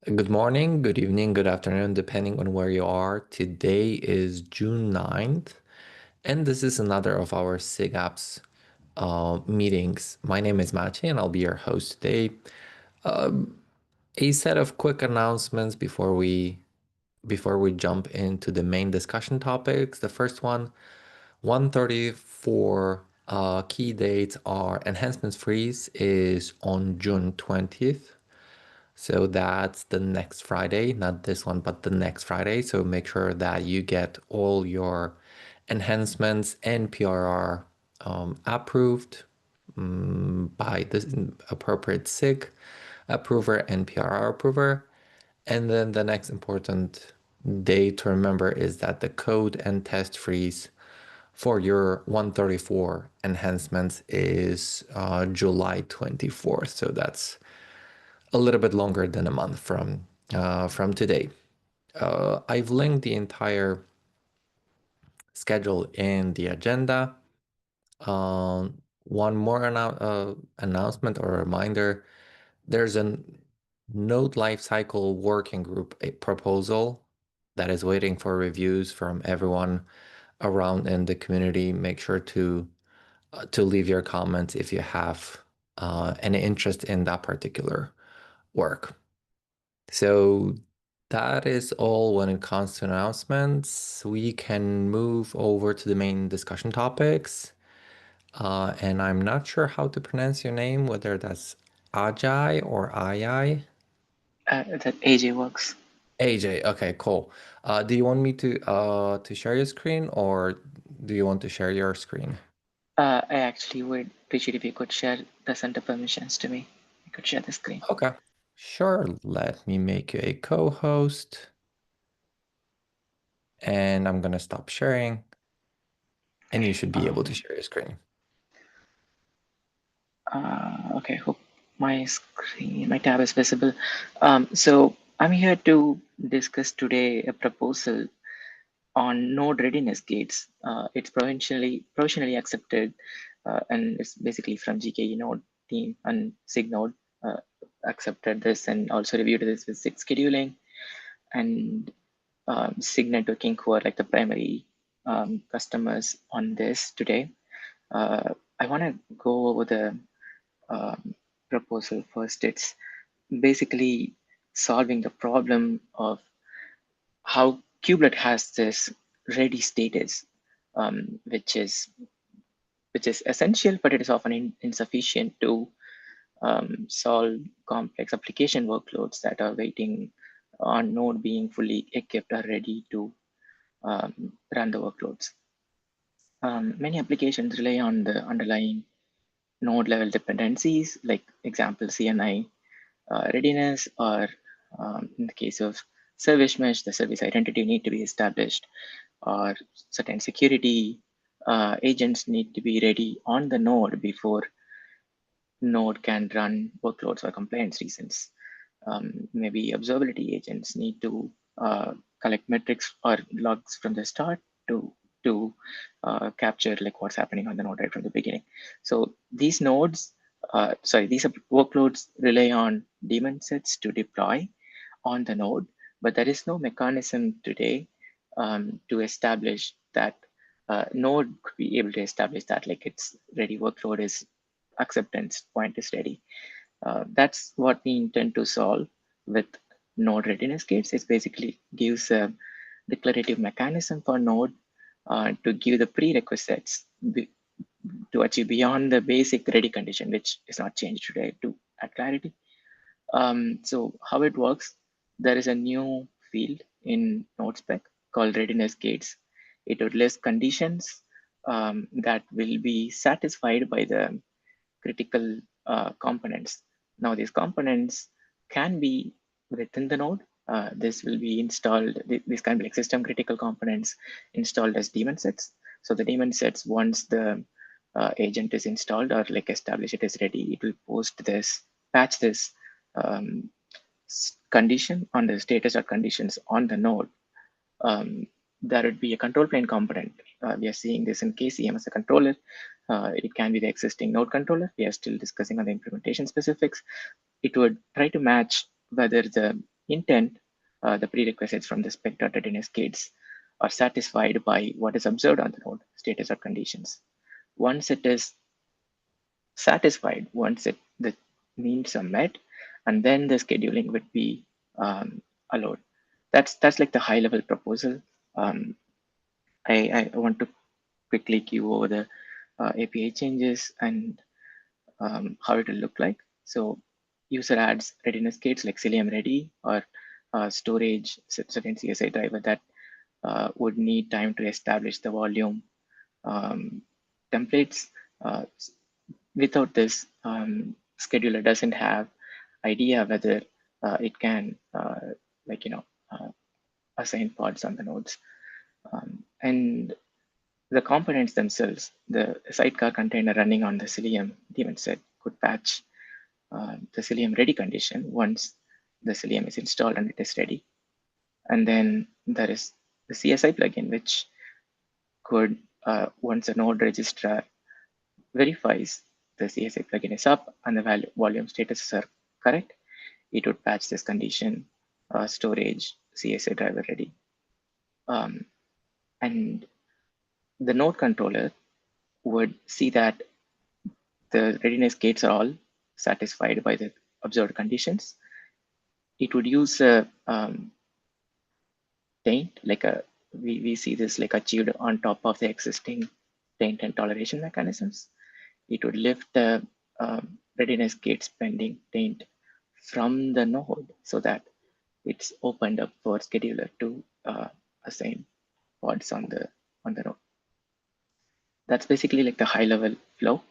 Good morning, good evening, good afternoon, depending on where you are. Today is June 9th, and this is another of our SIG Apps meetings. My name is Maciej, and I'll be your host today. A set of quick announcements before we jump into the main discussion topics. The first one, 134 key dates are enhancements freeze is on June 20th. So that's the next Friday, not this one, but the next Friday. So make sure that you get all your enhancements and PRR approved by the appropriate SIG approver and PRR approver. And then the next important date to remember is that the code and test freeze for your 134 enhancements is July 24th. So that's a little bit longer than a month from today. I've linked the entire schedule in the agenda. One more announcement or reminder: there's a Node Lifecycle Working Group proposal that is waiting for reviews from everyone around in the community. Make sure to leave your comments if you have any interest in that particular work. So that is all when it comes to announcements. We can move over to the main discussion topics. And I'm not sure how to pronounce your name, whether that's Ajay or Ayai. That AJ works. AJ, okay, cool. Do you want me to share your screen, or do you want to share your screen? I actually would appreciate if you could share the center permissions to me. I could share the screen. Okay, sure. Let me make you a co-host, and I'm gonna stop sharing, and you should be able to share your screen. Okay, hope my tab is visible. So I'm here to discuss today a proposal on node readiness gates. It's provisionally accepted, and it's basically from GKE node team, and SIG node accepted this and also reviewed this with SIG scheduling and SIG networking, who are like the primary customers on this today. I want to go over the um, proposal first. It's basically solving the problem of how kubelet has this ready status, which is essential, but it is often insufficient to solve complex application workloads that are waiting on node being fully equipped or ready to run the workloads. Many applications rely on the underlying node level dependencies, like example CNI readiness, or in the case of service mesh, the service identity need to be established, or certain security agents need to be ready on the node before node can run workloads for compliance reasons. Maybe observability agents need to collect metrics or logs from the start to capture like what's happening on the node right from the beginning. So these these workloads rely on daemon sets to deploy on the node, but there is no mechanism today to establish that node could be able to establish that like its ready workload is acceptance point is ready. That's what we intend to solve with node readiness gates. It basically gives a declarative mechanism for node to give the prerequisites to achieve beyond the basic ready condition, which is not changed today to add clarity. So how it works, there is a new field in NodeSpec called readiness gates. It would list conditions that will be satisfied by the critical components. Now these components can be within the node. This will be installed, these can be like system critical components installed as daemon sets. So the daemon sets, once the agent is installed or like established, it is ready, it will post this, patch this um, condition on the status or conditions on the node. There would be a control plane component. We are seeing this in KCM as a controller. It can be the existing node controller. We are still discussing on the implementation specifics. It would try to match whether the intent, the prerequisites from the spec.readiness gates are satisfied by what is observed on the node, status or conditions. Once it is satisfied, once the needs are met, and then the scheduling would be allowed. That's like the high level proposal. Um, I want to quickly give over the API changes and how it will look like. So user adds readiness gates like Cilium ready or storage certain CSI driver that would need time to establish the volume templates. Without this, scheduler doesn't have idea whether it can assign pods on the nodes. And the components themselves, the sidecar container running on the Cilium daemon set could patch the Cilium ready condition once the Cilium is installed and it is ready. And then there is the CSI plugin, which could, once a node registrar verifies the CSI plugin is up and the volume statuses are correct, it would patch this condition, storage, CSI driver ready. And the node controller would see that the readiness gates are all satisfied by the observed conditions. It would use a taint, like we see this like achieved on top of the existing taint and toleration mechanisms. It would lift the readiness gates pending taint from the node so that it's opened up for scheduler to assign pods on the node. That's basically like the high level flow.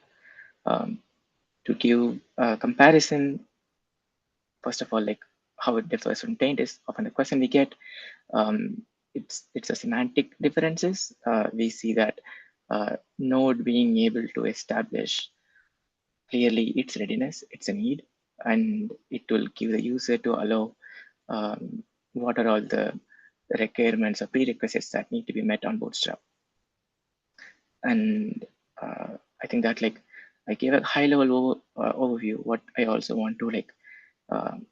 To give a comparison, first of all, like how it differs from taint is often the question we get. It's a semantic differences. We see that node being able to establish clearly its readiness, it's a need, and it will give the user to allow what are all the requirements or prerequisites that need to be met on Bootstrap. And I think that like I gave a high level overview. What I also want to like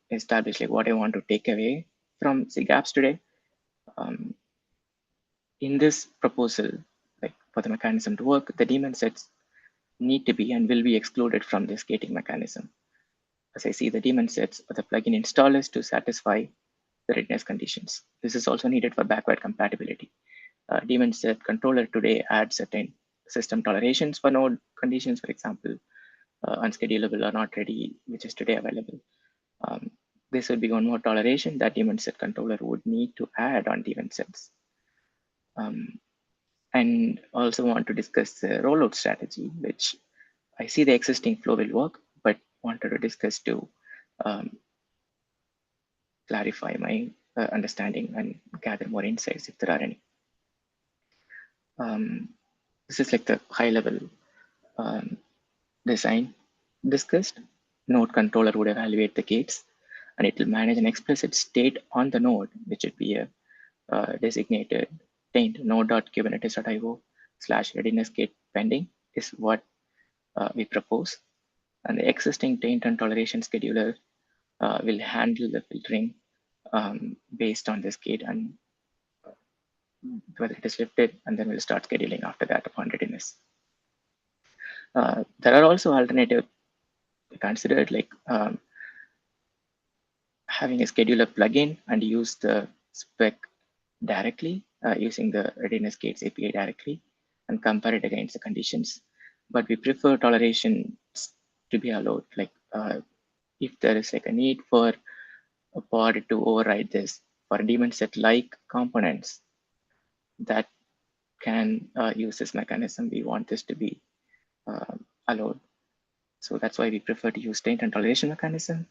establish, like what I want to take away from SIG Apps today. In this proposal, like for the mechanism to work, the daemon sets need to be and will be excluded from this gating mechanism. As I see, the daemon sets are the plugin installers to satisfy the readiness conditions. This is also needed for backward compatibility. Daemon set controller today adds certain system tolerations for node conditions, for example, unschedulable or not ready, which is today available. This would be one more toleration that daemon set controller would need to add on daemon sets. And also want to discuss the rollout strategy, which I see the existing flow will work, but wanted to discuss to clarify my understanding and gather more insights if there are any. This is like the high level design discussed. Node controller would evaluate the gates and it will manage an explicit state on the node, which would be a designated taint node.kubernetes.io/readiness gate pending is what we propose. And the existing taint and toleration scheduler will handle the filtering based on this gate and whether it is lifted, and then we'll start scheduling after that upon readiness. There are also alternative considered like having a scheduler plugin and use the spec directly using the readiness gates API directly and compare it against the conditions. But we prefer toleration to be allowed. Like if there is like a need for a pod to override this for a daemon set like components that can use this mechanism, we want this to be allowed. So that's why we prefer to use taint and toleration mechanism.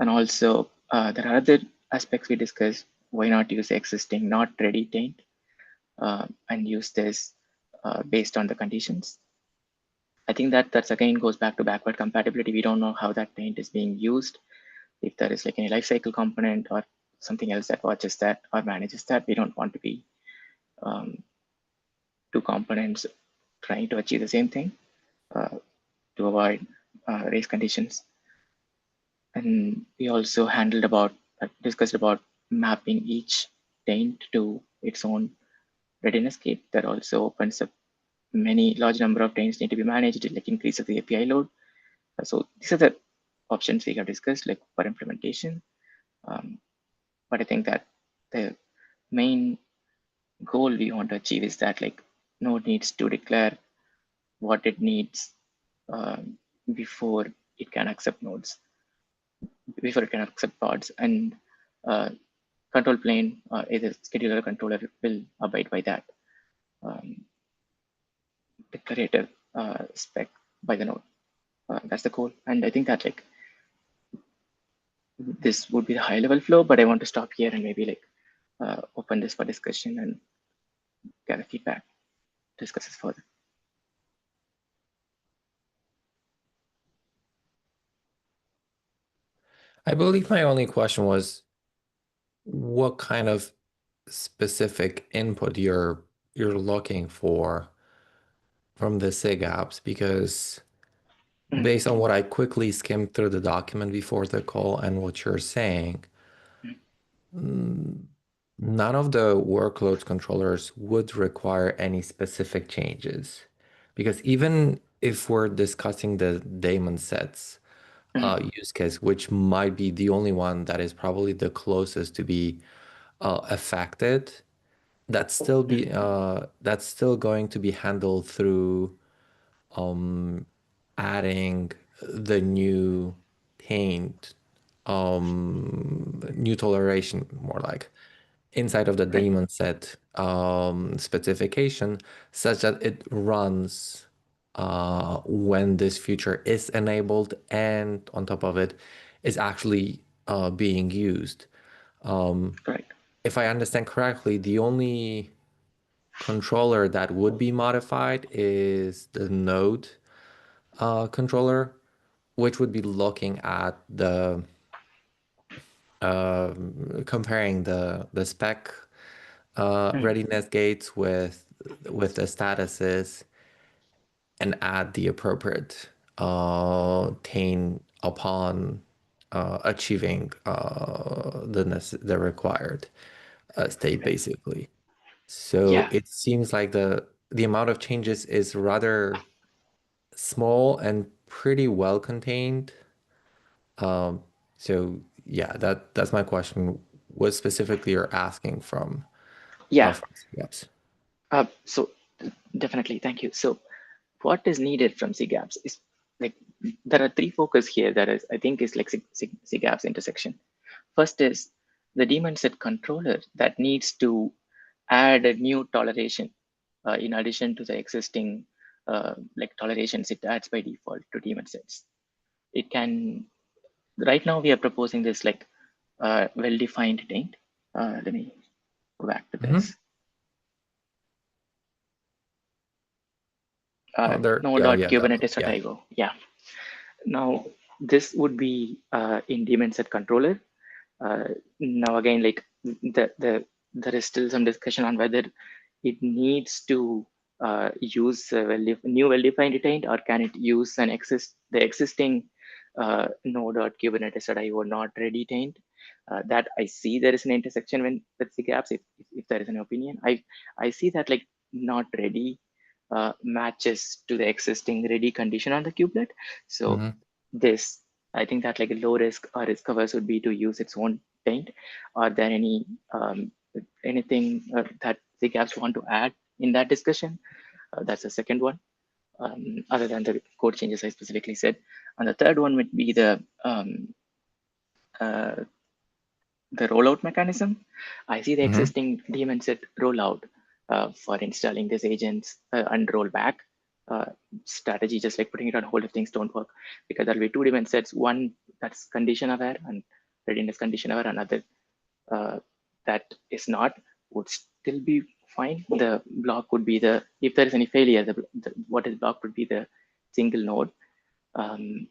And also there are other aspects we discussed. Why not use existing not ready taint and use this based on the conditions? I think that's again goes back to backward compatibility. We don't know how that taint is being used. If there is like any lifecycle component or something else that watches that or manages that, we don't want to be two components trying to achieve the same thing to avoid race conditions. And we also handled about discussed about mapping each taint to its own readiness kit. That also opens up many large number of taints need to be managed, like increases the API load. So these are the options we have discussed, like for implementation. But I think that the main goal we want to achieve is that like node needs to declare what it needs before it can accept nodes, before it can accept pods, and uh, control plane, either scheduler or controller, will abide by that declarative spec by the node. That's the goal, and I think that like this would be the high level flow. But I want to stop here and maybe like open this for discussion and gather feedback, discuss this further. I believe my only question was what kind of specific input you're looking for from the SIG apps, because Mm, based on what I quickly skimmed through the document before the call and what you're saying, mm, none of the workloads controllers would require any specific changes. Because even if we're discussing the daemon sets mm, use case, which might be the only one that is probably the closest to be affected, mm, that's still going to be handled through adding the new paint, new toleration, more like inside of the right, daemon set specification, such that it runs when this feature is enabled, and on top of it is actually being used. correct. If I understand correctly, the only controller that would be modified is the node controller, which would be looking at the comparing the spec Mm, readiness gates with the statuses and add the appropriate taint upon achieving the required state, right. basically. So Yeah, it seems like the amount of changes is rather small and pretty well contained. Um, so yeah, that's my question. What specifically you're asking yeah. from CX? So definitely, thank you. So what is needed from SIGAPS is like there are three focus here that is I think is like SIGAPS intersection. First is the daemon set controller that needs to add a new toleration in addition to the existing like tolerations it adds by default to daemon sets. It can right now we are proposing this like well-defined taint. Let me go back to Mm-hmm. this. There, yeah, yeah, definitely, yeah. Node.kubernetes.io. Yeah. Now this would be in daemon set controller. Now again, like there is still some discussion on whether it needs to use a new well-defined taint, or can it use the existing node.kubernetes.io not ready taint. That I see there is an intersection with the gaps. If there is an opinion, I see that like not ready matches to the existing ready condition on the kubelet. So Mm-hmm. this, I think that like a low risk or risk averse would be to use its own taint. Are there anything that the gaps want to add in that discussion? That's the second one. Other than the code changes I specifically said. And the third one would be uh, the rollout mechanism. I see the Mm-hmm. existing daemon set rollout for installing these agents and rollback strategy, just like putting it on hold if things don't work, because there'll be two daemon sets, one that's condition aware and readiness condition aware, another that is not, would still be fine. The block would be if there is any failure, what is blocked would be the single node. Um,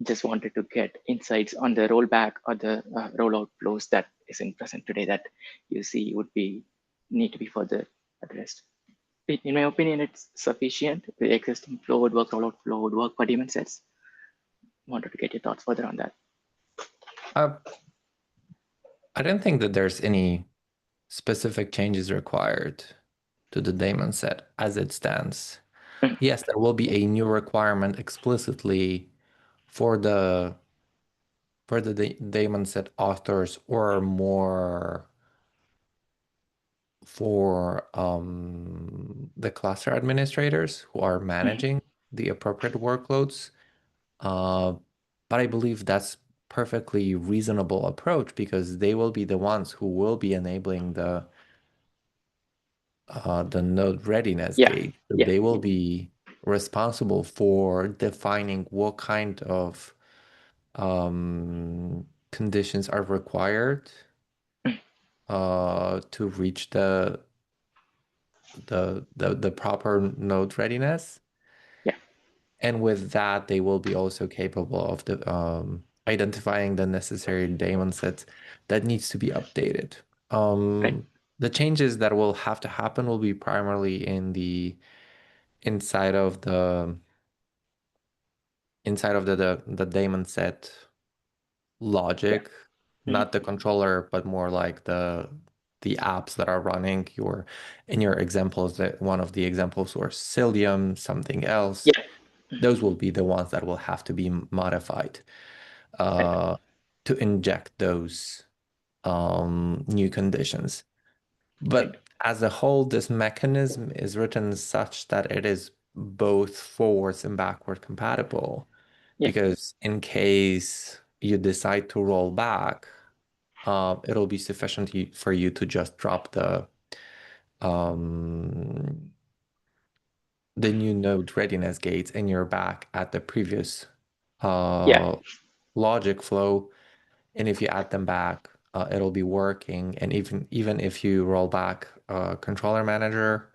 just wanted to get insights on the rollback or the rollout flows that isn't present today that you see would be need to be further addressed. In my opinion, it's sufficient. The existing flow would work, rollout flow would work for daemon sets. Wanted to get your thoughts further on that. I don't think that there's any specific changes required to the daemon set as it stands. Mhm. Yes, there will be a new requirement explicitly for the daemon set authors or more for the cluster administrators who are Mhm. managing the appropriate workloads. Uh, but I believe that's perfectly reasonable approach because they will be the ones who will be enabling the node readiness Yeah, gate. So yeah, they will be responsible for defining what kind of conditions are required Mhm. to reach the proper node readiness. Yeah, And with that, they will be also capable of identifying the necessary daemon sets that needs to be updated. right. The changes that will have to happen will be primarily in the inside of the the daemon set Yeah. logic, Mhm. not the controller, but more like the apps that are running your in your examples. That one of the examples was Cilium, something else. Yeah, Those will be the ones that will have to be modified right. uh, to inject those new conditions. Right. But as a whole, this mechanism is written such that it is both forwards and backward compatible. Yeah. Because in case you decide to roll back, it'll be sufficient for you to just drop um, the new node readiness gates and you're back at the previous Yeah. uh, logic flow. And if you add them back, it'll be working. And even if you roll back controller manager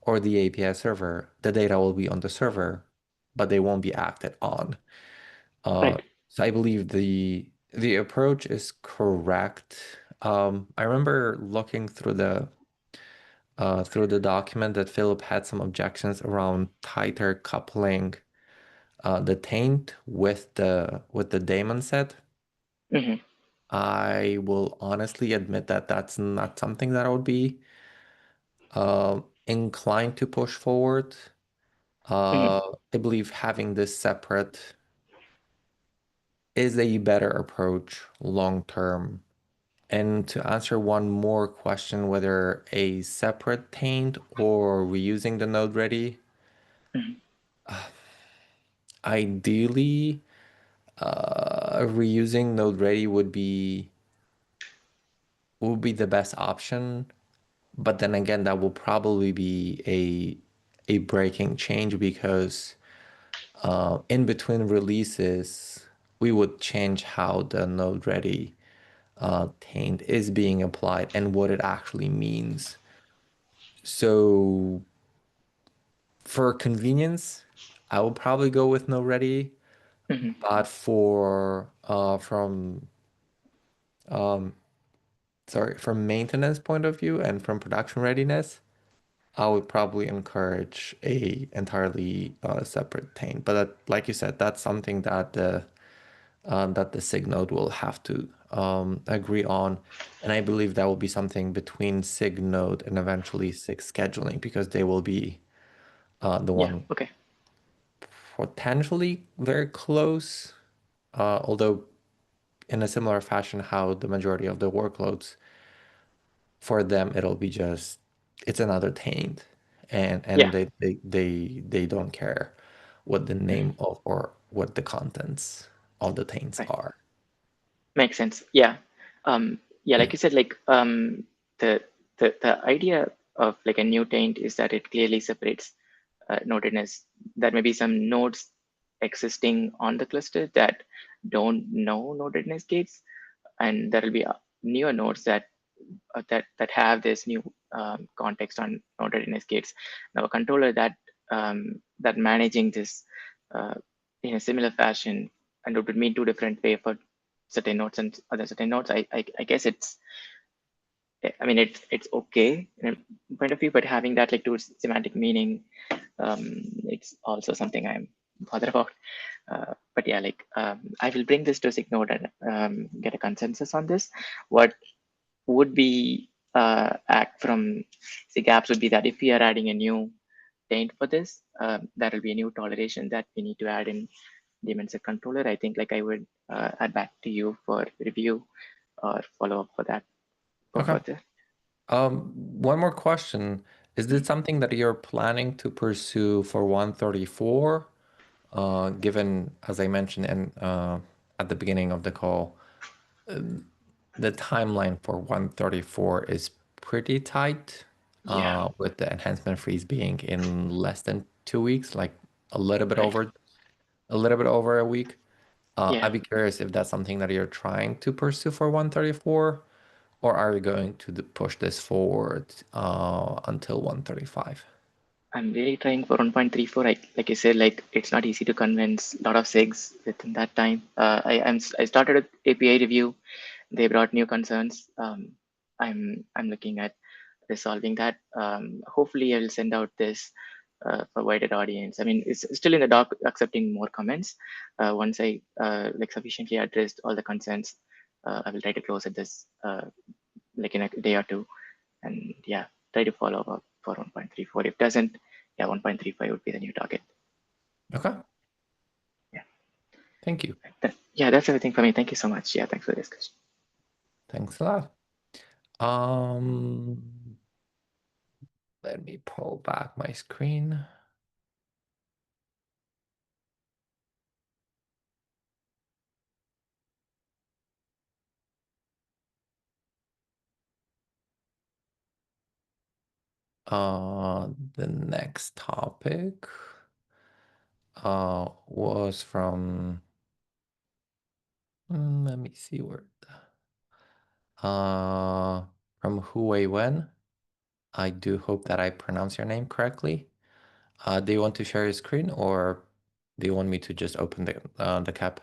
or the API server, the data will be on the server, but they won't be acted on. Right. So I believe the approach is correct. I remember looking through the document that Philip had some objections around tighter coupling the taint with the daemon set. Mhm. I will honestly admit that that's not something that I would be inclined to push forward. Mhm. I believe having this separate is a better approach long term. And to answer one more question, whether a separate taint or reusing the node ready, Mhm. ideally, reusing node ready would be the best option. But then again, that will probably be a breaking change because in between releases, we would change how the node ready taint is being applied and what it actually means. So for convenience, I will probably go with node ready, Mhm. but for um, from maintenance point of view and from production readiness, I would probably encourage a entirely separate taint. But like you said, that's something that the SIG node will have to agree on. And I believe that will be something between SIG node and eventually SIG scheduling because they will be the Yeah. one Okay. potentially very close, although in a similar fashion, how the majority of the workloads for them it'll be just it's another taint, Yeah. and they don't care what the Mhm. name of or what the contents of the taints Right. are. Makes sense. Yeah. Yeah. Like you said, like the the idea of like a new taint is that it clearly separates nodedness. There may be some nodes existing on the cluster that don't know nodedness gates, and there will be newer nodes that have this new context on node readiness gates. Now, a controller that managing this uh, in a similar fashion, and it would mean two different way for certain nodes and other certain nodes. I guess I mean it's okay in a point of view, but having that like two semantic meaning, it's also something I'm bothered about. But yeah, like I will bring this to Signode and get a consensus on this. What would be act from SIG Apps would be that if we are adding a new taint for this, that will be a new toleration that we need to add in daemon set controller. I think like I would add back to you for review or follow up for that for Okay. further. One more question. Is this something that you're planning to pursue for 134? Given, as I mentioned at the beginning of the call, the timeline for 134 is pretty tight, Yeah, with the enhancement freeze being in less than 2 weeks, like a little bit right. over, a little bit over a week. Yeah, I'd be curious if that's something that you're trying to pursue for 134, or are you going to push this forward until 135? I'm really trying for 1.34. Like I said, like it's not easy to convince a lot of SIGs within that time. I started an API review. They brought new concerns. I'm looking at resolving that. Hopefully, I will send out this for wider audience. I mean, it's still in the doc, accepting more comments. Once I like sufficiently addressed all the concerns, I will try to close at this like in a day or two, and yeah, try to follow up for 1.34. If doesn't, yeah, 1.35 would be the new target. Okay, Yeah, thank you. yeah, that's everything for me. Thank you so much. Yeah, thanks for the discussion. Thanks a lot. Let me pull back my screen. The next topic was from, let me see where, uh, from Huawei Wen. I do hope that I pronounce your name correctly. Do you want to share your screen, or do you want me to just open the cap?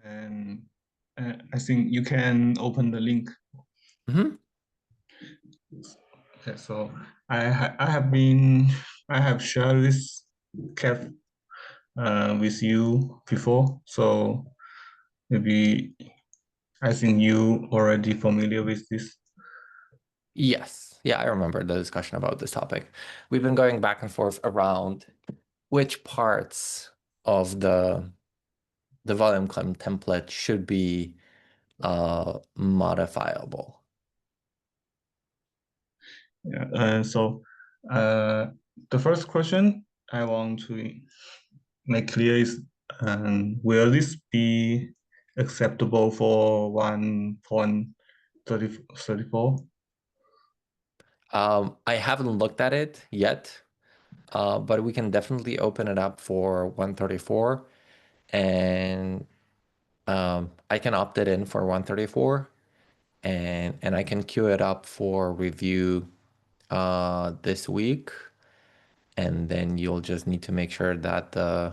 And I think you can open the link. Mm-hmm. Okay, so I have shared this cap with you before, so maybe I think you already familiar with this. Yes. Yeah, I remember the discussion about this topic. We've been going back and forth around which parts of the volume claim template should be modifiable. Yeah, so the first question I want to make clear is, will this be acceptable for 1.34? I haven't looked at it yet, but we can definitely open it up for 134, and I can opt it in for 134, and I can queue it up for review this week, and then you'll just need to make sure that I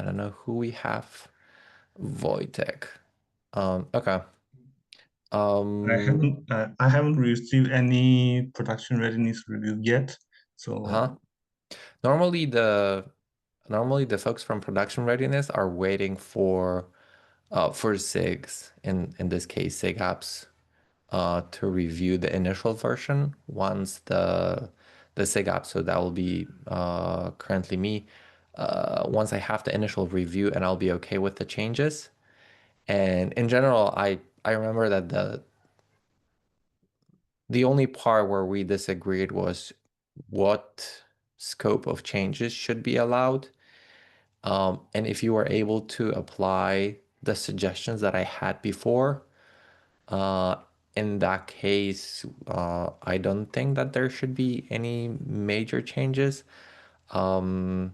don't know who we have, Wojtek. Okay. Um, I haven't received any production readiness review yet. So huh. Normally the folks from production readiness are waiting for SIGs, in this case SIG apps, to review the initial version once the SIG app, so that will be currently me. Once I have the initial review and I'll be okay with the changes. And in general, I remember that the only part where we disagreed was what scope of changes should be allowed. And if you were able to apply the suggestions that I had before, uh, in that case, I don't think that there should be any major changes. Um,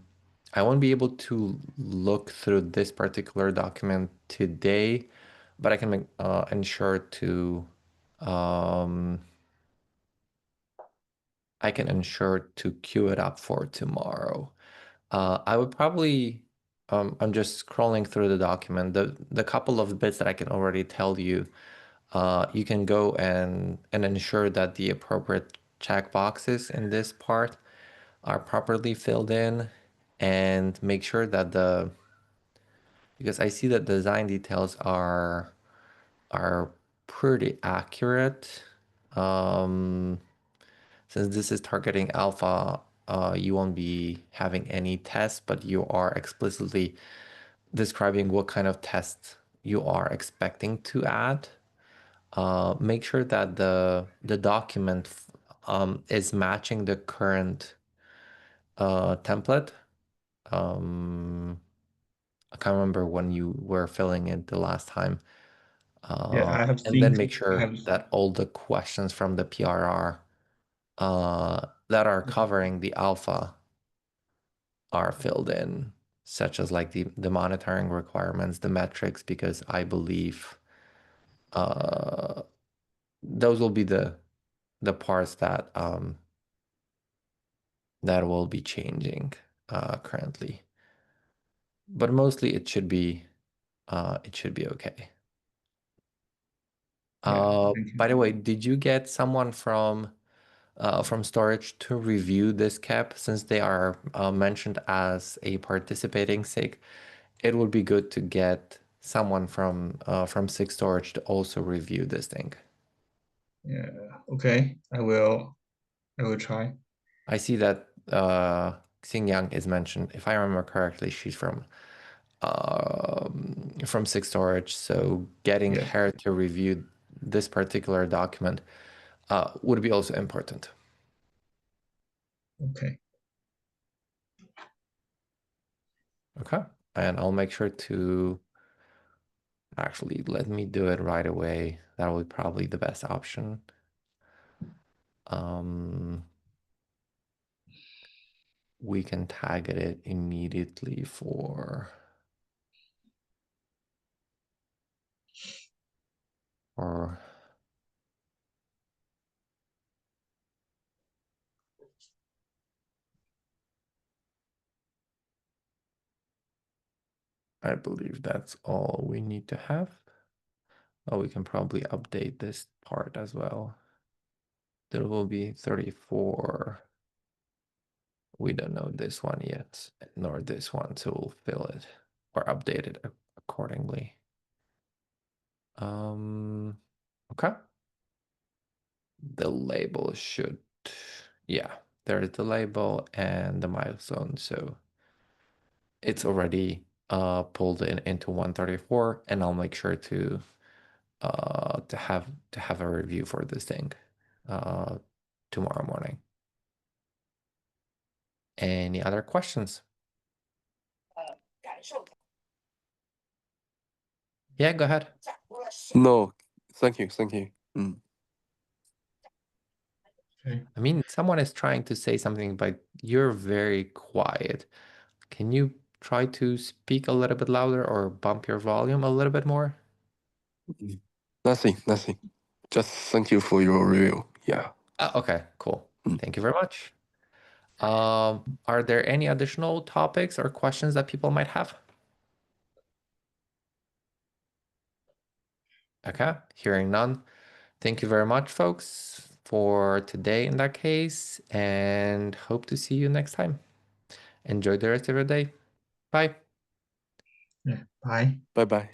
I won't be able to look through this particular document today, but I can ensure to um, I can ensure to queue it up for tomorrow. I would probably, I'm just scrolling through the document. The couple of bits that I can already tell you, you can go and ensure that the appropriate checkboxes in this part are properly filled in, and make sure that because I see that design details are pretty accurate. Since this is targeting alpha, you won't be having any tests, but you are explicitly describing what kind of tests you are expecting to add. Make sure that the document is matching the current template. I can't remember when you were filling it the last time. Yeah, I have And then seen. make I sure have. that all the questions from the PRR that are covering the alpha are filled in, such as like the monitoring requirements, the metrics, because I believe those will be the parts that that will be changing currently. But mostly it should be okay. Yeah, thank you. By the way, did you get someone from storage to review this cap since they are mentioned as a participating SIG? It would be good to get someone from SIG storage to also review this thing. Yeah. Okay. I will. I will try. I see that Xing Yang is mentioned. If I remember correctly, she's from SIG storage. So getting Yes. her to review this particular document would be also important. Okay. Okay. And I'll make sure to actually let me do it right away. That would be probably the best option. We can tag it immediately for or I believe that's all we need to have. Oh, we can probably update this part as well. There will be 34. We don't know this one yet, nor this one, so we'll fill it or update it accordingly. Okay. The label should, yeah, there's the label and the milestone. So it's already pulled in into 134, and I'll make sure to have a review for this thing tomorrow morning. Any other questions? Yeah, go ahead. No, thank you, thank you. Okay. I mean, someone is trying to say something, but you're very quiet. Can you try to speak a little bit louder or bump your volume a little bit more? Nothing, nothing. Just thank you for your review. Yeah. Okay, cool. Thank you very much. Are there any additional topics or questions that people might have? Okay, hearing none. Thank you very much, folks, for today in that case, and hope to see you next time. Enjoy the rest of your day. Bye. Yeah. Bye. Bye bye.